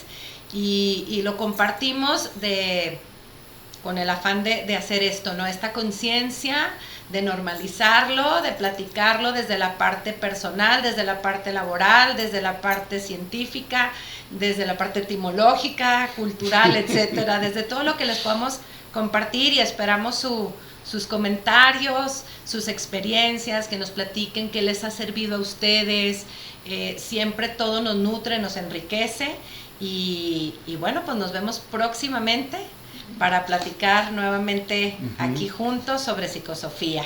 y lo compartimos con el afán de hacer esto, ¿no? Esta conciencia, de normalizarlo, de platicarlo desde la parte personal, desde la parte laboral, desde la parte científica, desde la parte etimológica, cultural, etcétera, desde todo lo que les podamos compartir y esperamos sus comentarios, sus experiencias, que nos platiquen qué les ha servido a ustedes. Siempre todo nos nutre, nos enriquece y bueno, pues nos vemos próximamente para platicar nuevamente aquí juntos sobre psicosofía.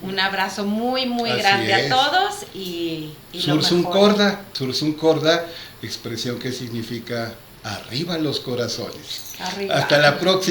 Un abrazo muy, muy Así grande es. a todos y lo Sursum mejor. corda, Sursum corda, expresión que significa arriba los corazones. Arriba. Hasta la próxima.